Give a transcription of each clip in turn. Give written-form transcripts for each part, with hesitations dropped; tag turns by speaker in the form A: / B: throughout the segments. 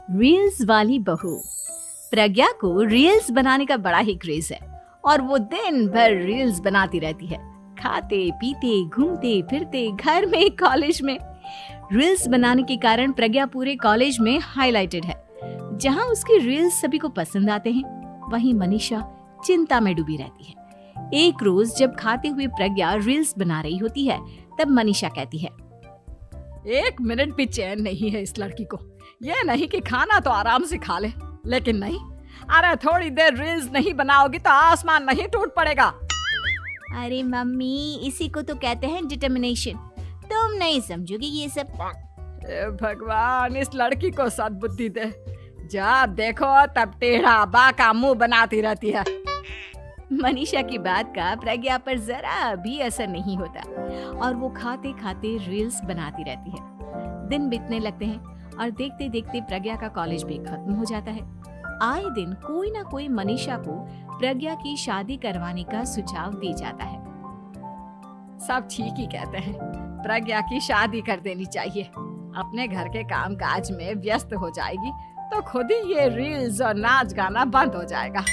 A: Reels वाली बहू। प्रज्ञा को रील्स बनाने का बड़ा ही क्रेज है और वो दिन भर रील्स बनाती रहती है। खाते पीते घूमते फिरते घर में कॉलेज में रील्स बनाने के कारण प्रज्ञा पूरे कॉलेज में हाईलाइटेड है। जहां उसकी रील्स सभी को पसंद आते हैं, वहीं मनीषा चिंता में डूबी रहती है। एक रोज जब खाते हुए प्रज्ञा रील्स बना रही होती है, तब मनीषा कहती है,
B: 1 मिनट भी चैन नहीं है इस लड़की को। ये नहीं कि खाना तो आराम से खा ले, लेकिन नहीं, अरे थोड़ी देर रील्स नहीं बनाओगी तो आसमान नहीं टूट पड़ेगा।
A: अरे मम्मी, इसी को तो कहते हैं डिटर्मिनेशन। तुम नहीं समझोगी ये सब।
B: भगवान, इस लड़की को सद्बुद्धि दे। जब देखो तब टेढ़ा बाका मुंह बनाती रहती है।
A: मनीषा की बात का प्रज्ञा पर जरा भी असर नहीं होता और वो खाते खाते रील्स बनाती रहती है। दिन बीतने लगते हैं और देखते देखते प्रज्ञा का कॉलेज भी खत्म हो जाता है। आए दिन कोई ना कोई मनीषा को प्रज्ञा की शादी करवाने का सुझाव दे जाता है।
B: सब ठीक ही कहते हैं, प्रज्ञा की शादी कर देनी चाहिए। अपने घर के काम काज में व्यस्त हो जाएगी तो खुद ही ये रील्स और नाच गाना बंद हो जाएगा।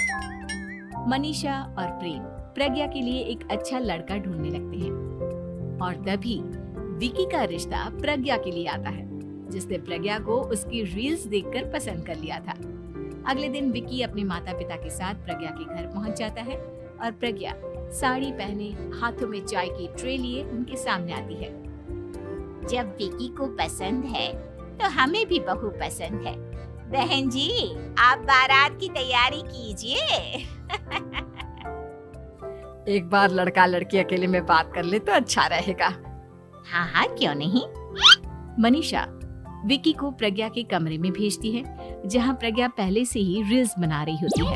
A: मनीषा और प्रेम प्रज्ञा के लिए एक अच्छा लड़का ढूंढने लगते हैं और तभी विकी का रिश्ता प्रज्ञा के लिए आता है, जिसने प्रज्ञा को उसकी रील्स देखकर पसंद कर लिया था। अगले दिन विकी अपने माता पिता के साथ प्रज्ञा के घर पहुंच जाता है और प्रज्ञा साड़ी पहने हाथों में चाय की ट्रे लिए उनके सामने आती है।
C: जब विकी को पसंद है तो हमें भी बहू पसंद है। बहन जी, आप बारात की तैयारी कीजिए।
B: एक बार लड़का लड़की अकेले में बात कर ले तो अच्छा रहेगा।
C: हाँ हाँ, क्यों नहीं।
A: मनीषा विकी को प्रज्ञा के कमरे में भेजती है, जहां प्रज्ञा पहले से ही रील्स बना रही होती है।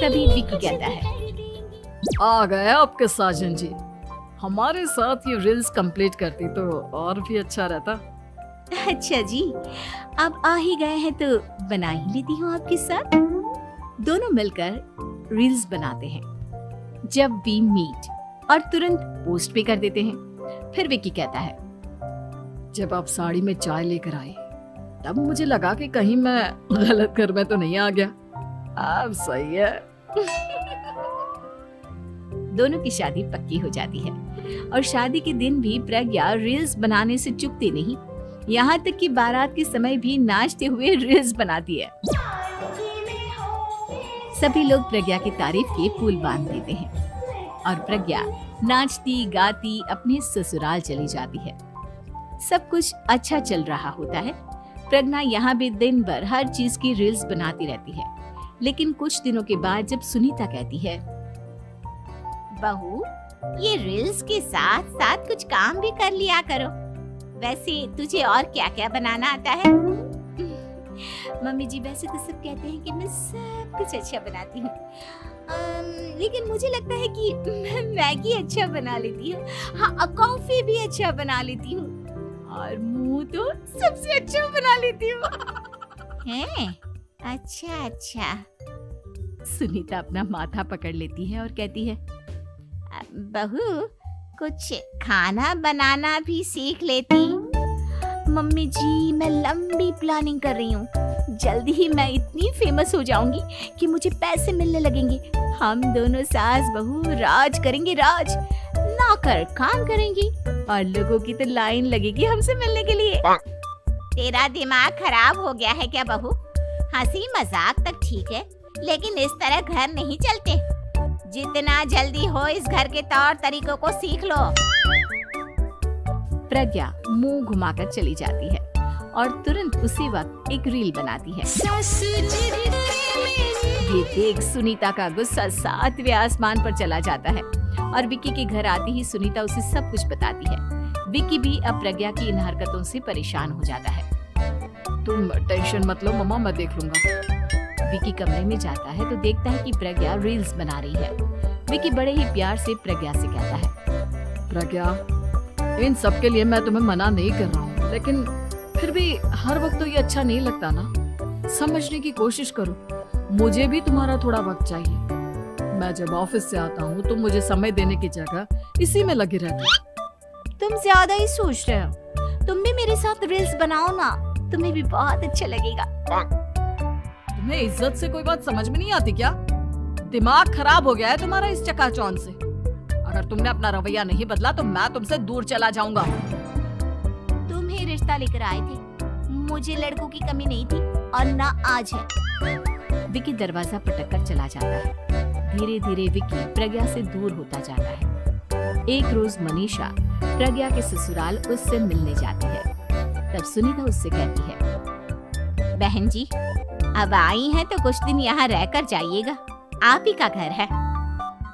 A: तभी विकी कहता है,
B: आ गए आपके साजन जी। हमारे साथ ये रील्स कंप्लीट करती तो और भी अच्छा रहता।
A: अच्छा जी, अब आ ही गए हैं तो बना ही लेती हूँ आपके साथ। दोनों मिलकर रील्स बनाते हैं। जब वी मीट और तुरंत पोस्ट भी कर देते हैं। फिर विकी कहता है,
B: जब आप साड़ी में चाय लेकर आए तब मुझे लगा कि कहीं मैं गलत घर में तो नहीं आ गया। अब सही है।
A: दोनों की शादी पक्की हो जाती है और शादी के दिन भी प्रज्ञा रील्स बनाने से चूकती नहीं। यहाँ तक कि बारात के समय भी नाचते हुए रील्स बनाती है। सभी लोग प्रज्ञा की तारीफ के पुल बांध देते हैं और प्रज्ञा नाचती गाती अपने ससुराल चली जाती है। सब कुछ अच्छा चल रहा होता है। प्रज्ञा यहाँ भी दिन भर हर चीज की रील्स बनाती रहती है। लेकिन कुछ दिनों के बाद जब सुनीता कहती है,
C: बहू, ये रील्स के साथ साथ कुछ काम भी कर लिया करो। वैसे तुझे और क्या क्या बनाना आता है?
A: मम्मी जी, वैसे तो सब कहते हैं कि मैं सब कुछ अच्छा बनाती हूँ, लेकिन मुझे लगता है कि मैं मैगी अच्छा बना लेती हूँ। हाँ, कॉफी भी अच्छा बना लेती हूँ और मुंह तो सबसे अच्छा बना लेती हूँ।
C: हैं? अच्छा अच्छा।
A: सुनीता अपना माथा पकड़ लेती है और कहती है,
C: बहू, कुछ खाना बनाना भी सीख लेती।
A: मम्मी जी, मैं लंबी प्लानिंग कर रही हूँ। जल्दी ही मैं इतनी फेमस हो जाऊंगी कि मुझे पैसे मिलने लगेंगे। हम दोनों सास बहू राज करेंगे, राज। नौकर काम करेंगी और लोगों की तो लाइन लगेगी हमसे मिलने के लिए।
C: तेरा दिमाग खराब हो गया है क्या बहू? हंसी मजाक तक ठीक है, लेकिन इस तरह घर नहीं चलते। जितना जल्दी हो इस घर के तौर तरीकों को सीख लो।
A: प्रज्ञा मुंह घुमाकर चली जाती है और तुरंत उसी वक्त एक रील बनाती है। ये देख सुनीता का गुस्सा 7वें आसमान पर चला जाता है और विकी के घर आती ही सुनीता उसे सब कुछ बताती है। विकी भी अब प्रज्ञा की इन हरकतों से परेशान हो जाता है।
B: तुम टेंशन मत लो मम्मा, मैं देख लूंगा।
A: विकी कमरे में जाता है तो देखता है कि प्रज्ञा रील्स बना रही है। विकी बड़े ही प्यार से प्रज्ञा से कहता है,
B: प्रज्ञा, इन सब के लिए मैं तुम्हें मना नहीं कर रहा हूँ, लेकिन फिर भी हर वक्त तो ये अच्छा नहीं लगता ना। समझने की कोशिश करो, मुझे भी तुम्हारा थोड़ा वक्त चाहिए। मैं जब ऑफिस से आता हूँ तो मुझे समय देने की जगह इसी में लगी रहती है।
A: तुम ज्यादा ही सोच रहे हो। तुम भी मेरे साथ रील्स बनाओ ना, तुम्हें भी बहुत अच्छा लगेगा।
B: तुम्हें इज्जत से कोई बात समझ में नहीं आती क्या? दिमाग खराब हो गया है तुम्हारा इस चकाचौंध से। अगर तुमने अपना रवैया नहीं बदला तो मैं तुमसे दूर चला जाऊंगा।
C: तुम ही रिश्ता लेकर आए थे, मुझे लड़कों की कमी नहीं थी और ना आज है।
A: विकी दरवाजा पटक कर चला जाता है। धीरे धीरे विकी प्रज्ञा से दूर होता जाता है। एक रोज मनीषा प्रज्ञा के ससुराल उससे मिलने जाती है। तब सुनीता उससे कहती है,
C: बहन जी अब आई हैं तो कुछ दिन यहाँ रहकर जाइएगा, आप ही का घर है।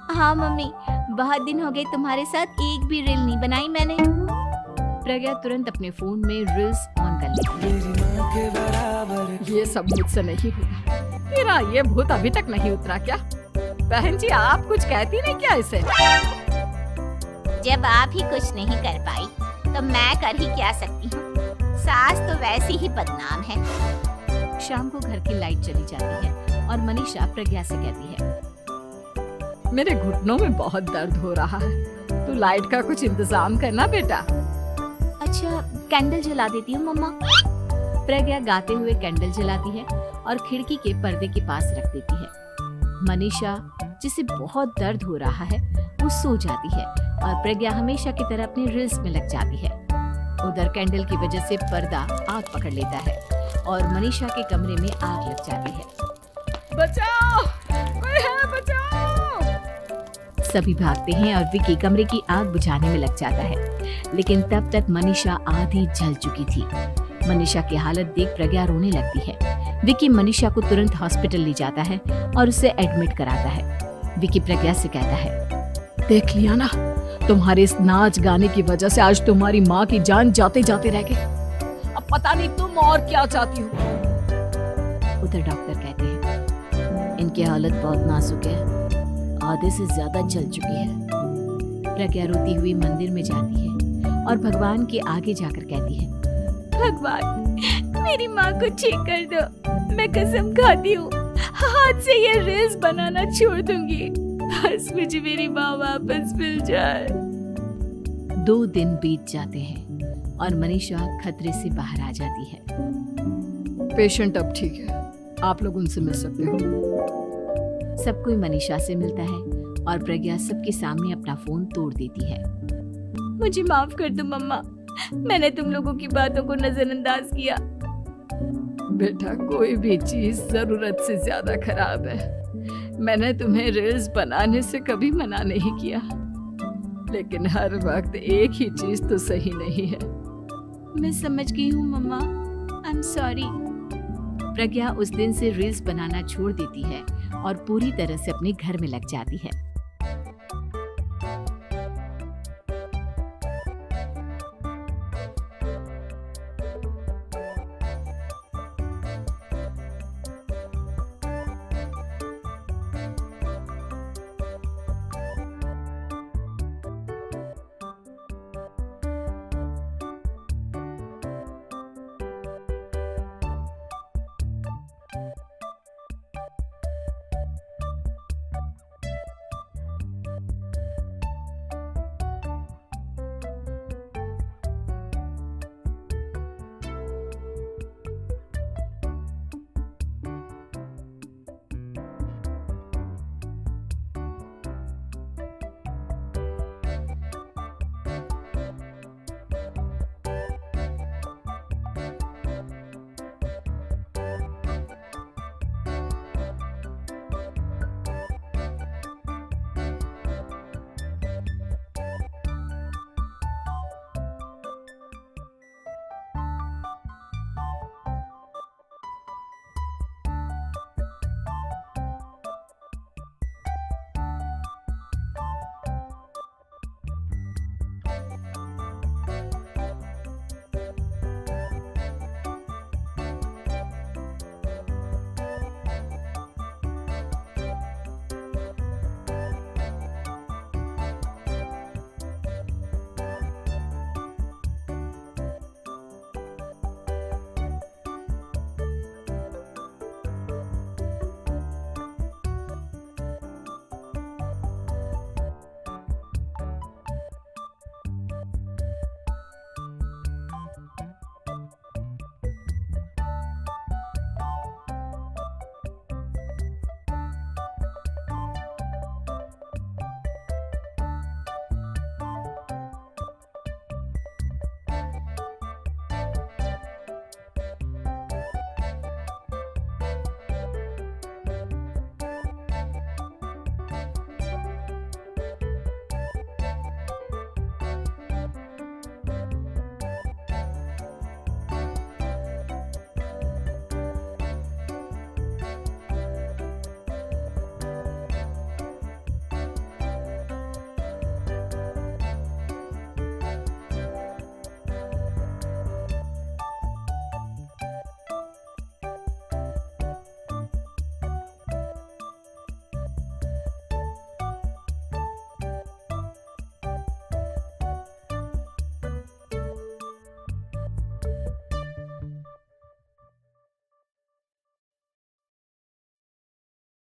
A: हाँ मम्मी, बहुत दिन हो गए तुम्हारे साथ एक भी रील नहीं बनाई मैंने। प्रज्ञा तुरंत अपने फोन में रील्स ऑन कर लेती है।
B: ये सब मुझसे नहीं होगा। मेरा ये भूत अभी तक नहीं उतरा क्या? बहन जी आप कुछ कहती नहीं क्या इसे?
C: जब आप ही कुछ नहीं कर पाई तो मैं कर ही क्या सकती हूँ। सास तो वैसी ही बदनाम है।
A: शाम को घर की लाइट चली जाती है और मनीषा प्रज्ञा से कहती है,
B: मेरे घुटनों में बहुत दर्द हो रहा है, तू लाइट का कुछ इंतजाम करना बेटा।
A: अच्छा कैंडल जला देती हूँ मम्मा। प्रज्ञा गाते हुए कैंडल जलाती है और खिड़की के पर्दे के पास रख देती है। मनीषा जिसे बहुत दर्द हो रहा है वो सो जाती है और प्रज्ञा हमेशा की तरह अपनी रील्स में लग जाती है। उधर कैंडल की वजह से पर्दा आग पकड़ लेता है और मनीषा के कमरे में आग लग जाती है।
B: बचाओ, कोई है बचाओ।
A: सभी भागते हैं और विकी कमरे की आग बुझाने में लग जाता है, लेकिन तब तक मनीषा आधी जल चुकी थी। मनीषा की हालत देख प्रज्ञा रोने लगती है। विकी मनीषा को तुरंत हॉस्पिटल ले जाता है और उसे एडमिट कराता है। विकी प्रज्ञा से कहता है,
B: देख लिया ना, तुम्हारे इस नाच गाने की वजह से आज तुम्हारी माँ की जान जाते जाते रह गई। अब पता नहीं तुम और क्या चाहती हो।
A: उधर डॉक्टर कहते हैं, इनकी हालत बहुत नाजुक है, आधे से ज्यादा जल चुकी है। प्रज्ञा रोती हुई मंदिर में जाती है और भगवान के आगे जाकर कहती है, भगवान मेरी माँ को ठीक कर दो, मैं कसम खाती हूँ हाथ से ये रील्स बनाना छोड़ दूंगी, बस मुझे मेरी माँ वापस मिल जाए। 2 दिन बीत जाते हैं और मनीषा खतरे से बाहर आ जाती है।
B: पेशेंट अब ठीक है, आप लोग उनसे मिल सकते हो।
A: सब कोई मनीषा से मिलता है और प्रज्ञा सबके सामने अपना फोन तोड़ देती है। मुझे माफ कर दो मम्मा, मैंने तुम लोगों की बातों को नजरअंदाज किया।
B: बेटा कोई भी चीज जरूरत से ज्यादा खराब है। मैंने तुम्हें रील्स बनाने से कभी मना नहीं किया, लेकिन हर वक्त एक ही चीज तो सही नहीं है।
A: मैं समझ गई हूँ मम्मा, आई एम सॉरी। प्रज्ञा उस दिन से रील्स बनाना छोड़ देती है और पूरी तरह से अपने घर में लग जाती है।